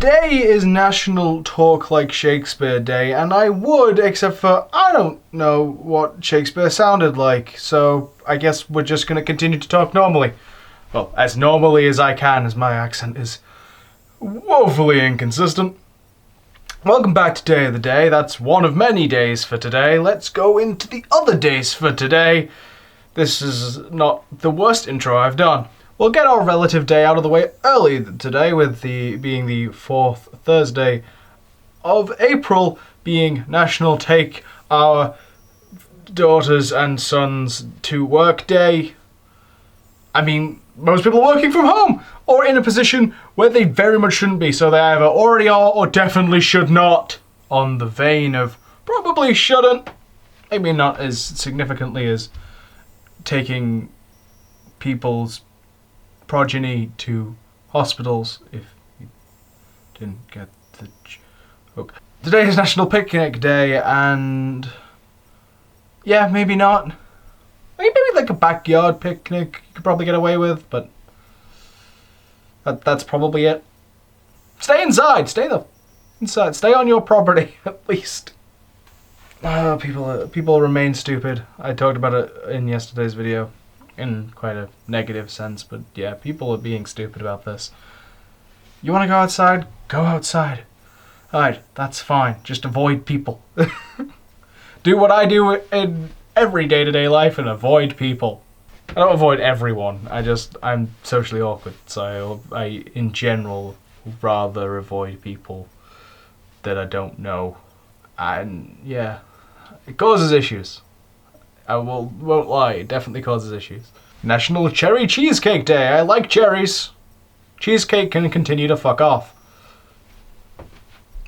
Today is National Talk Like Shakespeare Day, and I would, except for I don't know what Shakespeare sounded like, so I guess we're just gonna continue to talk normally. Well, as normally as I can, as my accent is woefully inconsistent. Welcome back to Day of the Day. That's one of many days for today. Let's go into the other days for today. This is not the worst intro I've done. We'll get our relative day out of the way early today, with being the 4th Thursday of April, being National Take Our Daughters and Sons to Work Day. I mean, most people are working from home, or in a position where they very much shouldn't be, so they either already are or definitely should not. On the vein of probably shouldn't, maybe not as significantly as taking people's progeny to hospitals, if you didn't get the joke. Today is National Picnic Day, and yeah, maybe not. Maybe like a backyard picnic you could probably get away with, but that's probably it. Stay inside, inside, stay on your property at least. People remain stupid. I talked about it in yesterday's video, in quite a negative sense, but yeah, people are being stupid about this. You want to go outside? Go outside. Alright, that's fine. Just avoid people. Do what I do in every day-to-day life and avoid people. I don't avoid everyone. I'm socially awkward, so I in general, rather avoid people that I don't know. And yeah, it causes issues. I won't lie, it definitely causes issues. National Cherry Cheesecake Day. I like cherries. Cheesecake can continue to fuck off.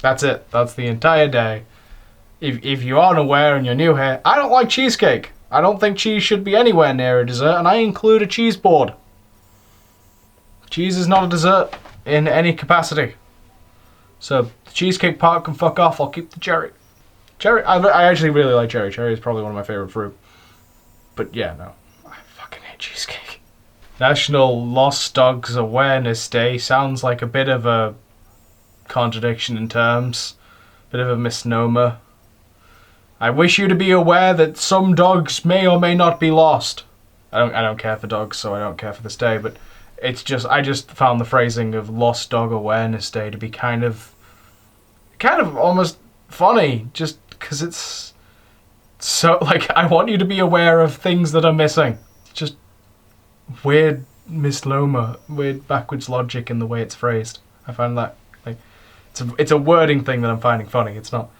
That's it. That's the entire day. If you aren't aware and you're new here, I don't like cheesecake. I don't think cheese should be anywhere near a dessert, and I include a cheese board. Cheese is not a dessert in any capacity. So the cheesecake part can fuck off. I'll keep the cherry. I actually really like cherry. Cherry is probably one of my favorite fruit. But yeah, no. I fucking hate cheesecake. National Lost Dogs Awareness Day sounds like a bit of a contradiction in terms. Bit of a misnomer. I wish you to be aware that some dogs may or may not be lost. I don't care for dogs, so I don't care for this day, but it's just, I just found the phrasing of Lost Dog Awareness Day to be kind of almost funny, just because it's so, like, I want you to be aware of things that are missing. It's just weird misnomer, weird backwards logic in the way it's phrased. I find that, like, it's a wording thing that I'm finding funny. It's not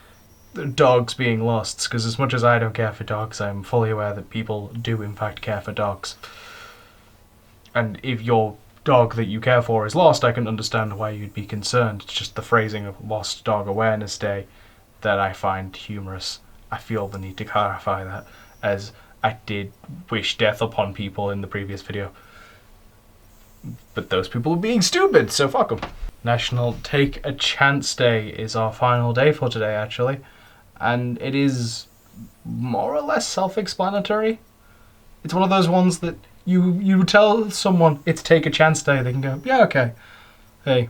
dogs being lost, because as much as I don't care for dogs, I'm fully aware that people do in fact care for dogs. And if your dog that you care for is lost, I can understand why you'd be concerned. It's just the phrasing of Lost Dog Awareness Day that I find humorous. I feel the need to clarify that, as I did wish death upon people in the previous video. But those people are being stupid, so fuck them. National Take a Chance Day is our final day for today, actually. And it is more or less self-explanatory. It's one of those ones that you tell someone it's Take a Chance Day, they can go, yeah, okay. Hey,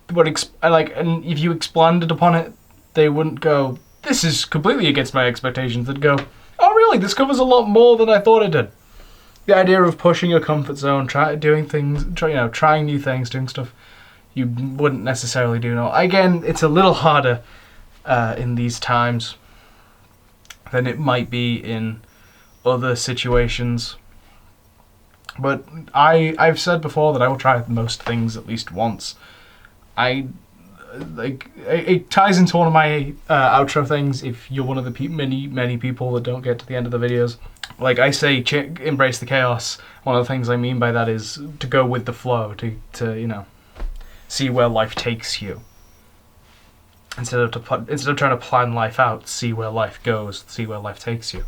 but and if you expanded upon it, they wouldn't go, this is completely against my expectations. They'd go, oh really, this covers a lot more than I thought it did. The idea of pushing your comfort zone, trying new things, doing stuff you wouldn't necessarily do now. Again, it's a little harder in these times than it might be in other situations. But I've said before that I will try most things at least once. It ties into one of my outro things. If you're one of the many people that don't get to the end of the videos, like I say, embrace the chaos. One of the things I mean by that is to go with the flow, to see where life takes you. Instead of trying to plan life out, see where life goes, see where life takes you.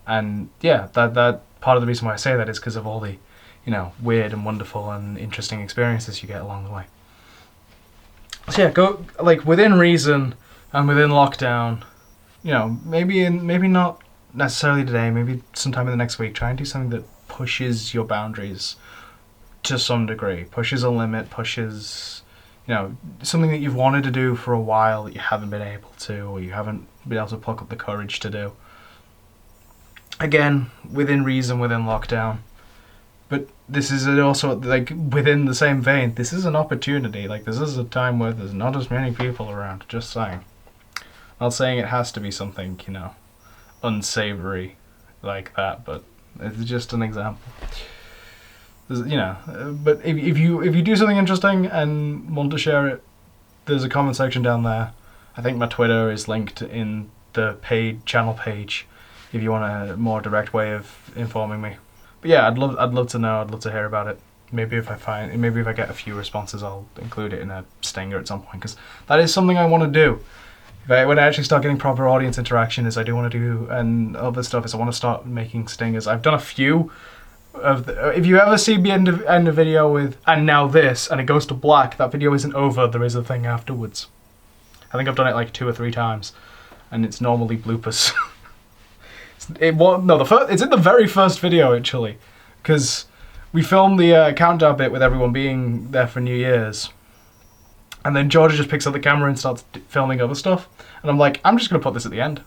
And yeah, that part of the reason why I say that is because of all the, weird and wonderful and interesting experiences you get along the way. So yeah, go within reason and within lockdown. Maybe not necessarily today. Maybe sometime in the next week. Try and do something that pushes your boundaries to some degree, pushes a limit, pushes you know, something that you've wanted to do for a while that you haven't been able to, or you haven't been able to pluck up the courage to do. Again, within reason, within lockdown. But this is also, like, within the same vein, this is an opportunity. Like, this is a time where there's not as many people around, just saying. Not saying it has to be something, you know, unsavory like that, but it's just an example. You know, but if you do something interesting and want to share it, there's a comment section down there. I think my Twitter is linked in the paid channel page if you want a more direct way of informing me. But yeah, I'd love to know. I'd love to hear about it. Maybe if I get a few responses, I'll include it in a stinger at some point, because that is something I want to do. When I actually start getting proper audience interaction, is I do want to do, and other stuff is I want to start making stingers. I've done a few. If you ever see me end a video with "and now this" and it goes to black, that video isn't over. There is a thing afterwards. I think I've done it like 2 or 3 times, and it's normally bloopers. It's in the very first video actually, because we filmed the countdown bit with everyone being there for New Year's, and then Georgia just picks up the camera and starts filming other stuff, and I'm like, I'm just gonna put this at the end.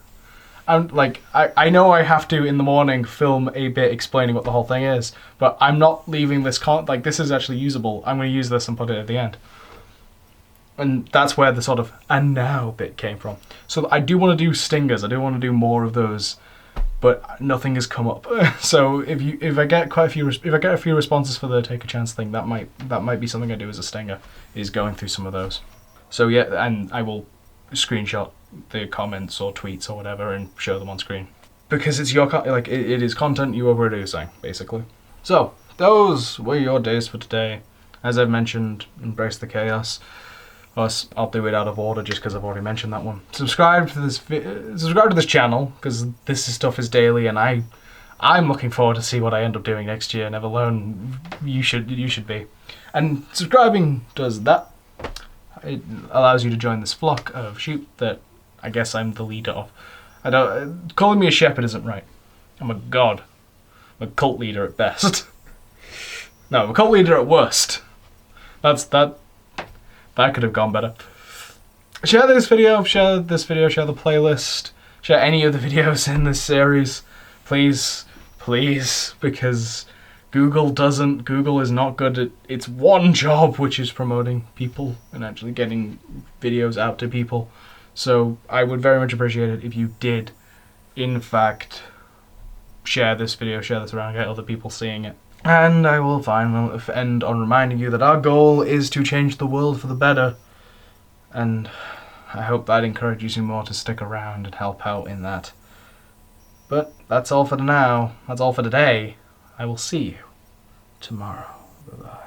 I'm like, I know I have to in the morning film a bit explaining what the whole thing is, but I'm not leaving this like, this is actually usable. I'm going to use this and put it at the end. And that's where the sort of "and now" bit came from. So I do want to do stingers. I do want to do more of those, but nothing has come up. So if I get a few responses for the take a chance thing, that might be something I do as a stinger, is going through some of those. So yeah, and I will screenshot the comments or tweets or whatever and show them on screen, because it's your it is content you are producing, basically. So those were your days for today. As I've mentioned, embrace the chaos. Plus, I'll do it out of order just because I've already mentioned that one. Subscribe to this channel, because this stuff is daily, and I'm looking forward to see what I end up doing next year. Never alone, you should be. And subscribing does that. It allows you to join this flock of sheep that I guess I'm the leader of. Calling me a shepherd isn't right. I'm a god. I'm a cult leader at best. No, I'm a cult leader at worst. That could have gone better. Share this video, share the playlist, share any of the videos in this series. Please, because Google is not good at its one job, which is promoting people and actually getting videos out to people. So I would very much appreciate it if you did, in fact, share this video, share this around, get other people seeing it. And I will end on reminding you that our goal is to change the world for the better. And I hope that encourages you more to stick around and help out in that. But that's all for now. That's all for today. I will see you tomorrow. Bye-bye.